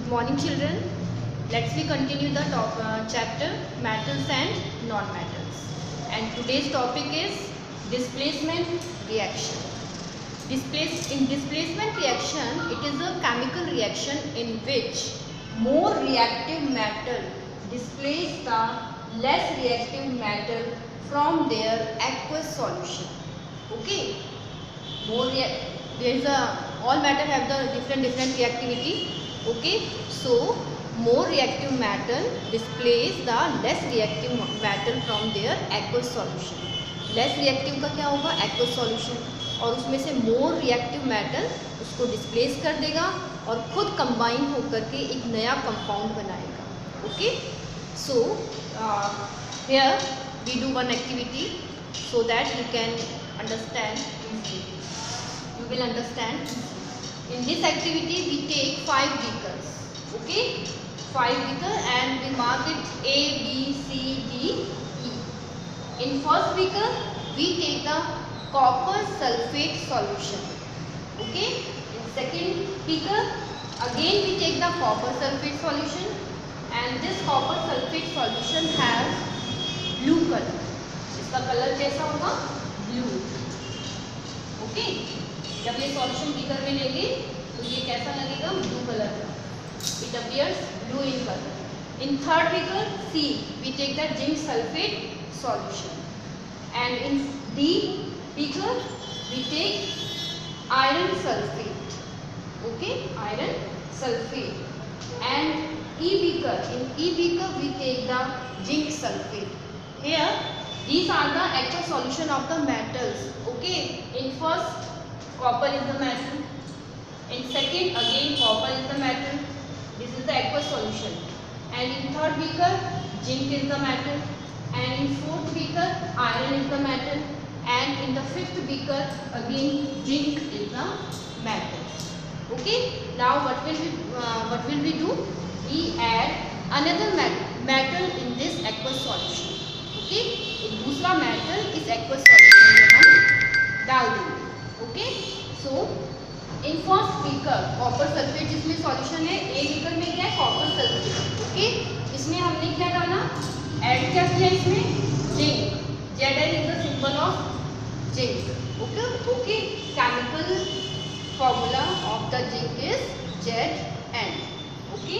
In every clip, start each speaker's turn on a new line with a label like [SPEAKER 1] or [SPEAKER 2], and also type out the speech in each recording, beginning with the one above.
[SPEAKER 1] Good morning, children. Let's we continue the chapter metals and non-metals. And today's topic is displacement reaction. In displacement reaction, it is a chemical reaction in which more reactive metal displaces the less reactive metal from their aqueous solution. Okay. All metal have the different reactivity. Okay, so more reactive metal displace the less reactive metal from their aqueous solution. Less reactive का क्या होगा? Aqueous solution, और उसमें से more reactive metal उसको displace कर देगा और खुद कंबाइन होकर के एक नया कंपाउंड बनाएगा. Okay, so here we do one activity so that you can understand easily. You will understand. In this activity we take 5 beakers. Okay, 5 beakers and we mark it A, B, C, D, E. In first beaker we take the copper sulfate solution. Okay, in second beaker again we take the copper sulfate solution, and this copper sulfate solution has blue color. इसका कलर कैसा होगा? Blue. Okay, जब ये solution beaker में लेंगे तो ये कैसा लगेगा? ब्लू कलर का. It appears blue in colour. In third beaker C we take the zinc sulphate solution, and in D beaker we take iron sulphate. Okay, iron sulphate. And E beaker, in E beaker we take the zinc sulphate. Here these are the actual solution of the metals. Okay, in first copper is the metal, in second again copper is the metal. This is the aqueous solution. And in third beaker zinc is the metal, and in fourth beaker iron is the metal, and in the fifth beaker again zinc is the metal. Okay, now what will we do? We add another metal in this aqueous solution. Okay, एक दूसरा metal इस aqueous solution में हम डाल देंगे. Okay, so in first beaker copper sulphate जिसमें solution है, a beaker में क्या है? Copper sulphate. ओके, इसमें हमने क्या डाला? ऐड क्या किया इसमें? Zinc. Zn is the symbol of zinc. Okay, okay, chemical formula of the zinc is Zn. Okay,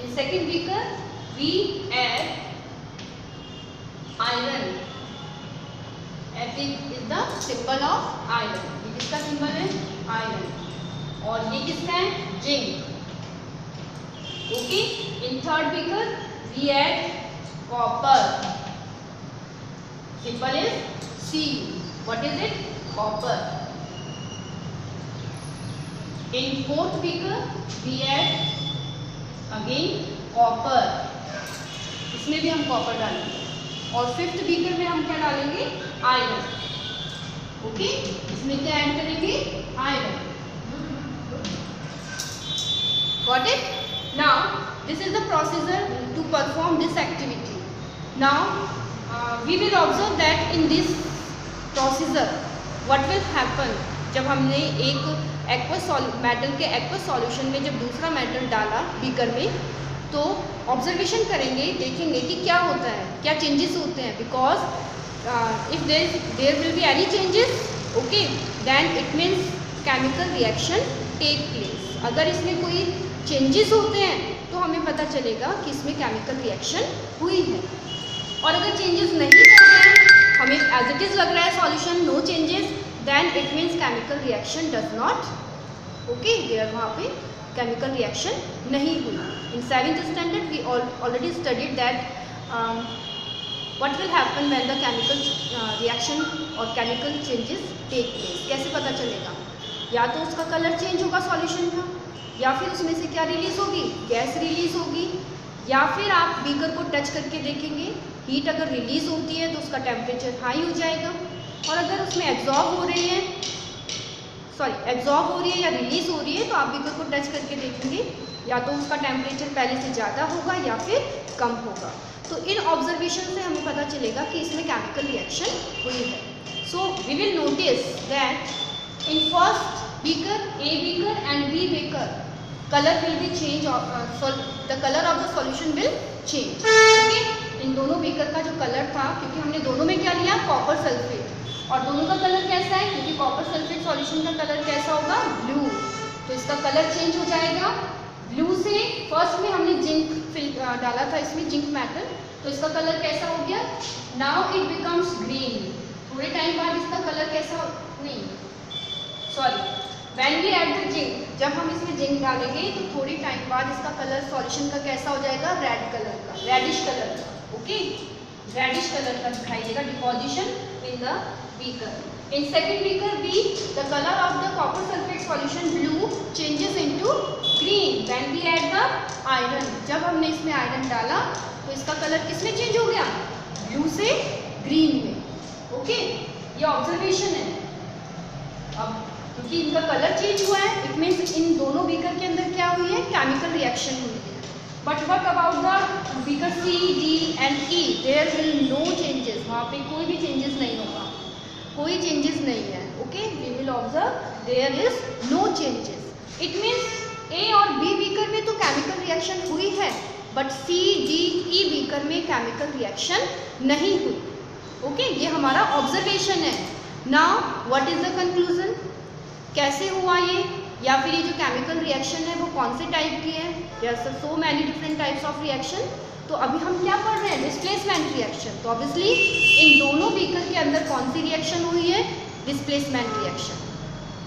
[SPEAKER 1] in second beaker we add iron. F is the symbol of iron. ये किसका symbol है? Iron. और ये किसका है? Zinc. Okay, in third beaker we add copper. Symbol is C. What is it? Copper. In fourth beaker we add again copper. इसमें भी हम कॉपर डालेंगे. और फिफ्थ बीकर में हम क्या डालेंगे? आयरन. ओके, इसमें क्या ऐड करेंगे? Iron. Got it? Now this is the procedure to perform this activity. Now we will observe that in this procedure what will happen. जब हमने एक एक्वस मेटल के एक्वस सॉल्यूशन में जब दूसरा मेटल डाला बीकर में, तो ऑब्जर्वेशन करेंगे, देखेंगे कि क्या होता है, क्या चेंजेस होते हैं. Because if there will be any changes, okay, then it means chemical reaction take place. अगर इसमें कोई चेंजेस होते हैं तो हमें पता चलेगा कि इसमें केमिकल रिएक्शन हुई है. और अगर चेंजेस नहीं हो रहे हैं, हमें एज इट इज़ लग रहा है solution, no changes, then it means chemical reaction does not. Okay, there वहाँ पे केमिकल रिएक्शन नहीं हुई. In 7th standard we already studied that what will happen when the chemical reaction or chemical changes take place. कैसे पता चलेगा? या तो उसका कलर चेंज होगा सॉल्यूशन का, या फिर उसमें से क्या रिलीज होगी? गैस रिलीज होगी. या फिर आप बीकर को टच करके देखेंगे, हीट अगर रिलीज होती है तो उसका टेम्परेचर हाई हो जाएगा, और अगर उसमें एब्जॉर्ब हो रही है या रिलीज हो रही है तो आप बीकर को टच करके देखेंगे, या तो उसका टेम्परेचर पहले से ज़्यादा होगा या फिर कम होगा. तो इन ऑब्जर्वेशन से हमें पता चलेगा कि इसमें केमिकल रिएक्शन हुई है. So we will notice that in first beaker, A beaker and B beaker, color will be change the color of the solution will change. Okay, इन दोनों बीकर का जो कलर था, क्योंकि हमने दोनों में क्या लिया, कॉपर सल्फेट, और दोनों का कलर कैसा है, क्योंकि कॉपर सल्फेट सॉल्यूशन का कलर कैसा होगा, ब्लू, तो इसका कलर चेंज हो जाएगा ब्लू से। फर्स्ट में हमने जिंक डाला था इसमें, जिंक मेटल, तो इसका कलर कैसा हो गया, नाउ इट बिकम्स ग्रीन। थोड़े टाइम बाद इसका कलर कैसा, नहीं sorry, when we add the zinc, जब हम इसमें जिंक डालेंगे तो थोड़ी टाइम बाद इसका कलर सॉल्यूशन का कैसा हो जाएगा, रेड कलर का, रेडिश कलर का, ओके, रेडिश कलर का दिखाई देगा deposition in the beaker. In second beaker B, the color of the copper sulfate solution blue changes into green when we add the iron. जब हमने इसमें iron डाला तो इसका कलर किसमें चेंज हो गया, ब्लू से ग्रीन में, ओके, ये ऑब्जर्वेशन है. अब क्योंकि इनका कलर चेंज हुआ है, इट मीन्स इन दोनों बीकर के अंदर क्या हुई है, केमिकल रिएक्शन हुई है. But what about the beaker C, D and E, there will no changes, वहाँ पे कोई भी चेंजेस नहीं होगा, कोई चेंजेस नहीं है, okay, we will observe there is no changes. It means A और बी बीकर में तो केमिकल रिएक्शन हुई है, but C, D, E beaker में केमिकल रिएक्शन नहीं हुई, ओके, ये हमारा ऑब्जर्वेशन है. Now what is the conclusion, कैसे हुआ ये, या फिर ये जो केमिकल रिएक्शन है वो कौन से टाइप की है, there are so many different types of reaction. तो अभी हम क्या पढ़ रहे हैं, डिस्प्लेसमेंट रिएक्शन. तो ऑब्वियसली इन दोनों बीकर के अंदर कौन सी रिएक्शन हुई है, displacement reaction.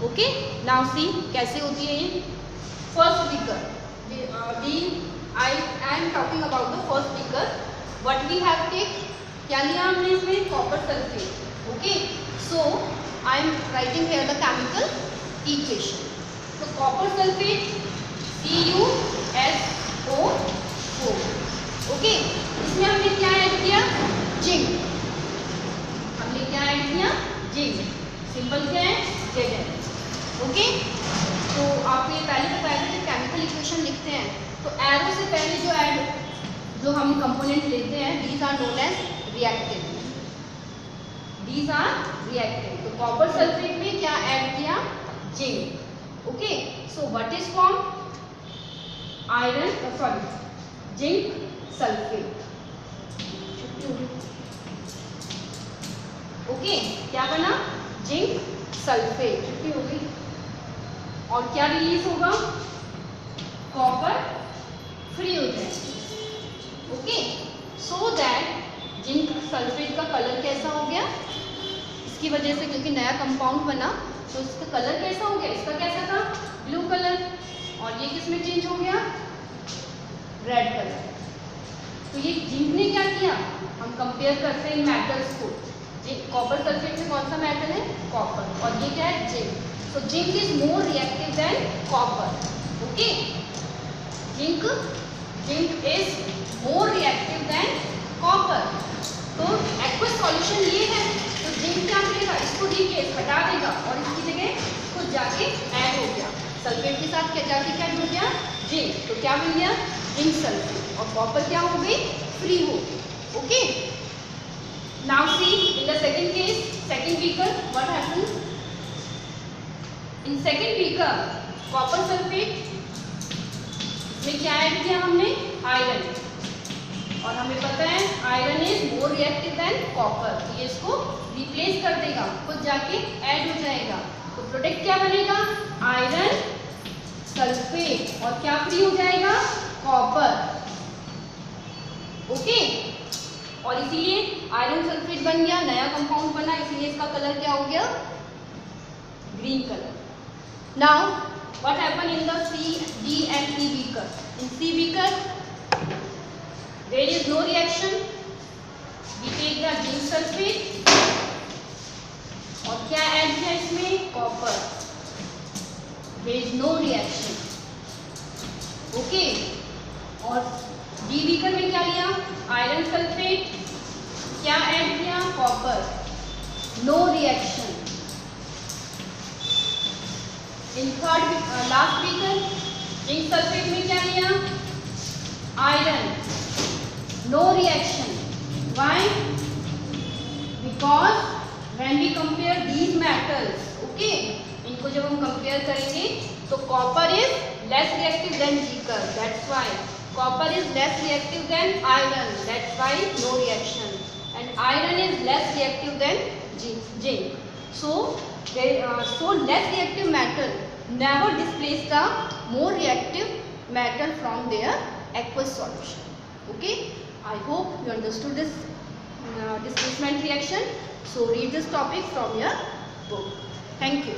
[SPEAKER 1] Okay, now see कैसे होती है ये. First beaker, I am talking about the first beaker. What we have take, क्या लिया हमने इसमें, copper sulphate. Okay, so I am writing here the chemical equation. तो कॉपर सल्फेट CuSO4, ओके, इसमें हमने क्या ऐड किया, जिंक. हमने क्या ऐड किया, जिंक. सिंपल क्या है, Zn. ओके, तो आपको ये पहले बताया था कि केमिकल इक्वेशन लिखते हैं तो एरो से पहले जो हम कंपोनेंट लेते हैं, these are known as reactant. These are reactant. तो कॉपर सल्फेट में क्या ऐड किया, zinc. Okay, so what is form, iron, sorry, zinc sulphate. Okay, क्या बना, जिंक सल्फेट. छुट्टी हो गई. और क्या रिलीज होगा, कॉपर फ्री हो जाएगा. Okay, so that zinc sulphate का कलर कैसा हो गया, इसकी वजह से क्योंकि नया कंपाउंड बना तो इसका कलर कैसा हो गया, इसका कैसा था, ब्लू कलर, और ये किस में चेंज हो गया, रेड कलर. तो ये जिंक ने क्या किया, हम कंपेयर करते हैं मेटल्स को. कॉपर सल्फेट में कौन सा मेटल है, कॉपर, और ये क्या है, zinc. So zinc is more reactive than copper. Okay, zinc is more reactive than copper. तो एक्वस सॉल्यूशन ये है, तो जिंक क्या करेगा, इसको रिप्लेस हटा देगा और इसकी जगह खुद जाके ऐड हो गया, सल्फेट के साथ क्या जाके क्या जुड़ गया, जिंक. तो क्या बन गया, जिंक सल्फेट, और कॉपर क्या हो गई, फ्री हो गई. Okay, now C in the second case, second beaker, what happens in second beaker, copper sulphate में क्या ऐड किया हमने, आयरन, और हमें पता है iron is more reactive than copper. तो ये इसको रिप्लेस कर देगा, खुद जाके ऐड हो जाएगा. तो प्रोडक्ट क्या बनेगा, आयरन सल्फेट, और क्या फ्री हो जाएगा, कॉपर. ओके, और इसीलिए आयरन सल्फेट बन गया, नया कंपाउंड बना, इसीलिए इसका कलर क्या हो गया, green colour. Now what happen in the C, D and E beaker. In C beaker there is no reaction. We take the zinc sulfate और क्या ऐड किया इसमें, copper. There is no reaction. Okay, और D beaker में क्या लिया, iron sulphate, क्या add किया, copper, no reaction. In third last beaker, zinc sulphate में क्या लिया, iron, no reaction. Why, because when we compare these metals, okay, इनको जब हम कंपेयर करेंगे तो copper is less reactive than Zika. That's why copper is less reactive than iron. That's why no reaction. And iron is less reactive than zinc. So, less reactive metal never displace the more reactive metal from their aqueous solution. Okay. I hope you understood this displacement reaction. So read this topic from your book. Thank you.